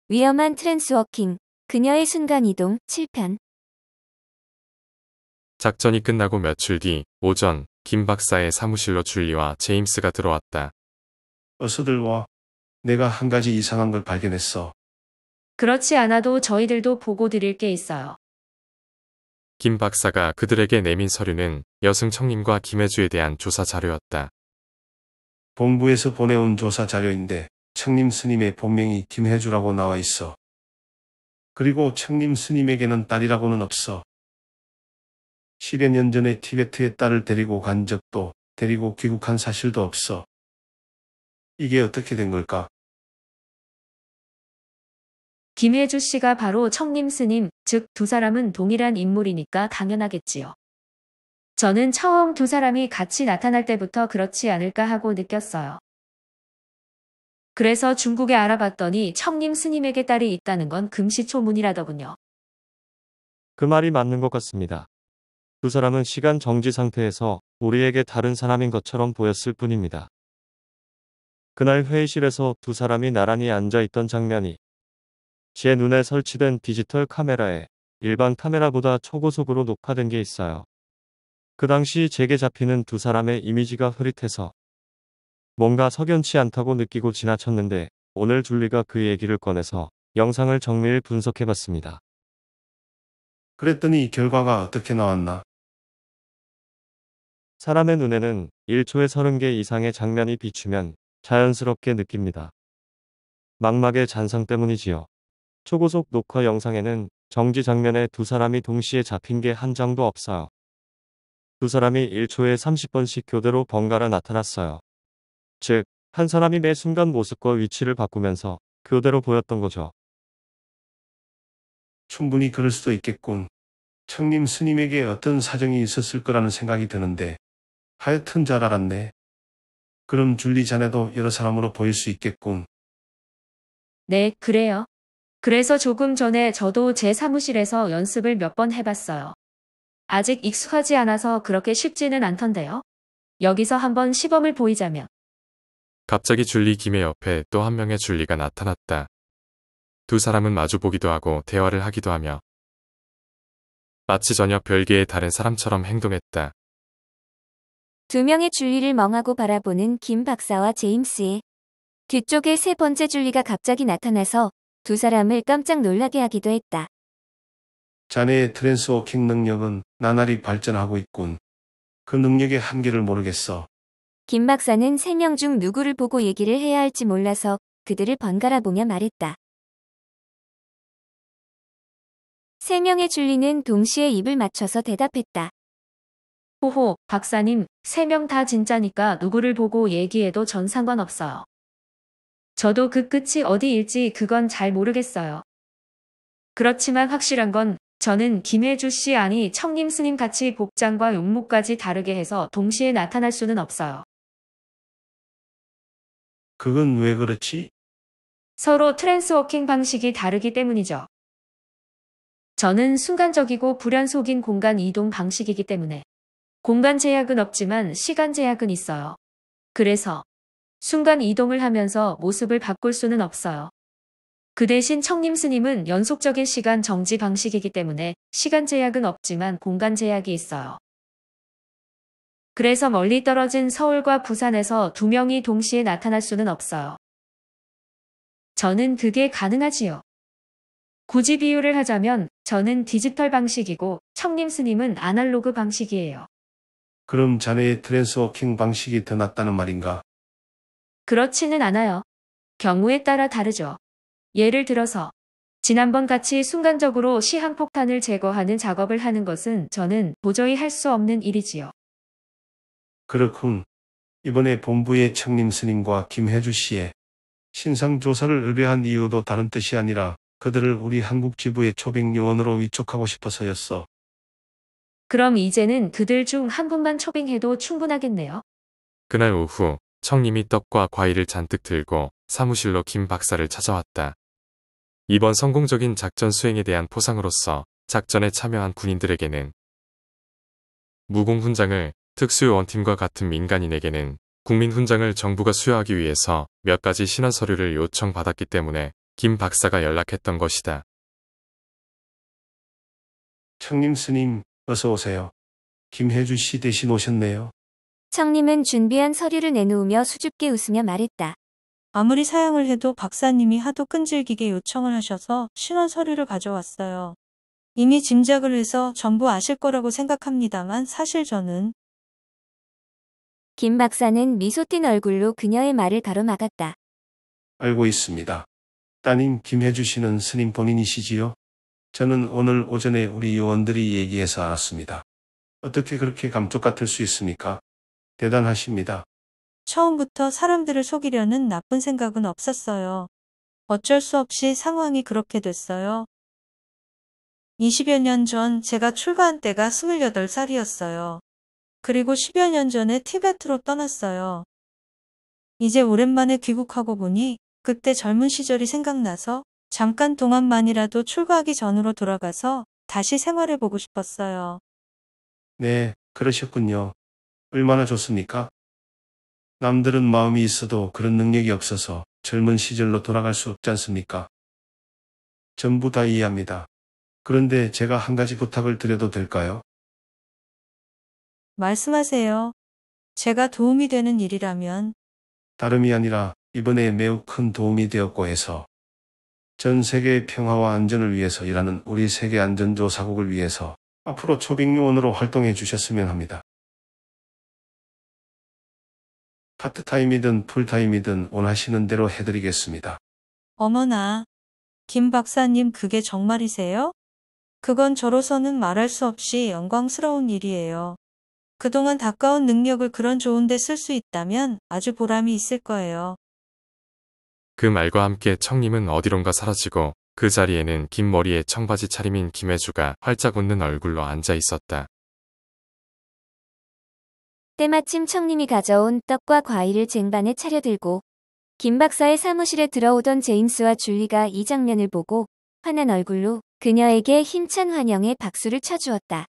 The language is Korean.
위험한 트랜스워킹, 그녀의 순간이동 7편. 작전이 끝나고 며칠 뒤 오전 김 박사의 사무실로 줄리와 제임스가 들어왔다. 어서들 와. 내가 한 가지 이상한 걸 발견했어. 그렇지 않아도 저희들도 보고 드릴 게 있어요. 김 박사가 그들에게 내민 서류는 여승청님과 김혜주에 대한 조사 자료였다. 본부에서 보내온 조사 자료인데 청림 스님의 본명이 김혜주라고 나와 있어. 그리고 청림 스님에게는 딸이라고는 없어. 10여 년 전에 티베트에 딸을 데리고 간 적도 데리고 귀국한 사실도 없어. 이게 어떻게 된 걸까? 김혜주 씨가 바로 청림 스님, 즉 두 사람은 동일한 인물이니까 당연하겠지요. 저는 처음 두 사람이 같이 나타날 때부터 그렇지 않을까 하고 느꼈어요. 그래서 중국에 알아봤더니 청림 스님에게 딸이 있다는 건 금시초문이라더군요. 그 말이 맞는 것 같습니다. 두 사람은 시간 정지 상태에서 우리에게 다른 사람인 것처럼 보였을 뿐입니다. 그날 회의실에서 두 사람이 나란히 앉아있던 장면이 제 눈에 설치된 디지털 카메라에 일반 카메라보다 초고속으로 녹화된 게 있어요. 그 당시 제게 잡히는 두 사람의 이미지가 흐릿해서 뭔가 석연치 않다고 느끼고 지나쳤는데 오늘 줄리가 그 얘기를 꺼내서 영상을 정밀 분석해봤습니다. 그랬더니 결과가 어떻게 나왔나? 사람의 눈에는 1초에 30개 이상의 장면이 비추면 자연스럽게 느낍니다. 망막의 잔상 때문이지요. 초고속 녹화 영상에는 정지 장면에 두 사람이 동시에 잡힌 게 한 장도 없어요. 두 사람이 1초에 30번씩 교대로 번갈아 나타났어요. 즉, 한 사람이 매 순간 모습과 위치를 바꾸면서 교대로 보였던 거죠. 충분히 그럴 수도 있겠군. 청림 스님에게 어떤 사정이 있었을 거라는 생각이 드는데 하여튼 잘 알았네. 그럼 줄리 자네도 여러 사람으로 보일 수 있겠군. 네, 그래요. 그래서 조금 전에 저도 제 사무실에서 연습을 몇 번 해봤어요. 아직 익숙하지 않아서 그렇게 쉽지는 않던데요. 여기서 한번 시범을 보이자면. 갑자기 줄리 김의 옆에 또 한 명의 줄리가 나타났다. 두 사람은 마주보기도 하고 대화를 하기도 하며 마치 전혀 별개의 다른 사람처럼 행동했다. 두 명의 줄리를 멍하고 바라보는 김 박사와 제임스의 뒤쪽에 세 번째 줄리가 갑자기 나타나서 두 사람을 깜짝 놀라게 하기도 했다. 자네의 트랜스워킹 능력은 나날이 발전하고 있군. 그 능력의 한계를 모르겠어. 김 박사는 세 명 중 누구를 보고 얘기를 해야 할지 몰라서 그들을 번갈아 보며 말했다. 세 명의 줄리는 동시에 입을 맞춰서 대답했다. 호호, 박사님, 세 명 다 진짜니까 누구를 보고 얘기해도 전 상관없어요. 저도 그 끝이 어디일지 그건 잘 모르겠어요. 그렇지만 확실한 건 저는 김혜주 씨 아니 청림 스님 같이 복장과 용모까지 다르게 해서 동시에 나타날 수는 없어요. 그건 왜 그렇지? 서로 트랜스워킹 방식이 다르기 때문이죠. 저는 순간적이고 불연속인 공간 이동 방식이기 때문에 공간 제약은 없지만 시간 제약은 있어요. 그래서 순간 이동을 하면서 모습을 바꿀 수는 없어요. 그 대신 청림 스님은 연속적인 시간 정지 방식이기 때문에 시간 제약은 없지만 공간 제약이 있어요. 그래서 멀리 떨어진 서울과 부산에서 두 명이 동시에 나타날 수는 없어요. 저는 그게 가능하지요. 굳이 비유를 하자면 저는 디지털 방식이고 청림 스님은 아날로그 방식이에요. 그럼 자네의 트랜스워킹 방식이 더 낫다는 말인가? 그렇지는 않아요. 경우에 따라 다르죠. 예를 들어서 지난번 같이 순간적으로 시한폭탄을 제거하는 작업을 하는 것은 저는 도저히 할 수 없는 일이지요. 그렇군. 이번에 본부의 청림 스님과 김혜주 씨의 신상 조사를 의뢰한 이유도 다른 뜻이 아니라 그들을 우리 한국 지부의 초빙 요원으로 위촉하고 싶어서였어. 그럼 이제는 그들 중 한 분만 초빙해도 충분하겠네요. 그날 오후 청님이 떡과 과일을 잔뜩 들고 사무실로 김 박사를 찾아왔다. 이번 성공적인 작전 수행에 대한 포상으로서 작전에 참여한 군인들에게는 무공훈장을, 특수요원팀과 같은 민간인에게는 국민훈장을 정부가 수여하기 위해서 몇 가지 신원 서류를 요청받았기 때문에 김 박사가 연락했던 것이다. 청림 스님, 어서 오세요. 김혜주 씨 대신 오셨네요. 청님은 준비한 서류를 내놓으며 수줍게 웃으며 말했다. 아무리 사양을 해도 박사님이 하도 끈질기게 요청을 하셔서 신원 서류를 가져왔어요. 이미 짐작을 해서 전부 아실 거라고 생각합니다만 사실 저는 김 박사는 미소 띤 얼굴로 그녀의 말을 가로막았다. 알고 있습니다. 따님 김혜주 씨는 스님 본인이시지요? 저는 오늘 오전에 우리 요원들이 얘기해서 알았습니다. 어떻게 그렇게 감쪽 같을 수 있습니까? 대단하십니다. 처음부터 사람들을 속이려는 나쁜 생각은 없었어요. 어쩔 수 없이 상황이 그렇게 됐어요. 20여 년 전 제가 출가한 때가 28살이었어요. 그리고 10여 년 전에 티베트로 떠났어요. 이제 오랜만에 귀국하고 보니 그때 젊은 시절이 생각나서 잠깐 동안만이라도 출가하기 전으로 돌아가서 다시 생활해보고 싶었어요. 네, 그러셨군요. 얼마나 좋습니까? 남들은 마음이 있어도 그런 능력이 없어서 젊은 시절로 돌아갈 수 없지 않습니까? 전부 다 이해합니다. 그런데 제가 한 가지 부탁을 드려도 될까요? 말씀하세요. 제가 도움이 되는 일이라면. 다름이 아니라 이번에 매우 큰 도움이 되었고 해서 전 세계의 평화와 안전을 위해서 일하는 우리 세계안전조사국을 위해서 앞으로 초빙요원으로 활동해 주셨으면 합니다. 파트타임이든 풀타임이든 원하시는 대로 해드리겠습니다. 어머나, 김 박사님 그게 정말이세요? 그건 저로서는 말할 수 없이 영광스러운 일이에요. 그동안 가까운 능력을 그런 좋은 데 쓸 수 있다면 아주 보람이 있을 거예요. 그 말과 함께 청님은 어디론가 사라지고 그 자리에는 긴 머리에 청바지 차림인 김혜주가 활짝 웃는 얼굴로 앉아 있었다. 때마침 청님이 가져온 떡과 과일을 쟁반에 차려들고 김 박사의 사무실에 들어오던 제임스와 줄리가 이 장면을 보고 환한 얼굴로 그녀에게 힘찬 환영의 박수를 쳐주었다.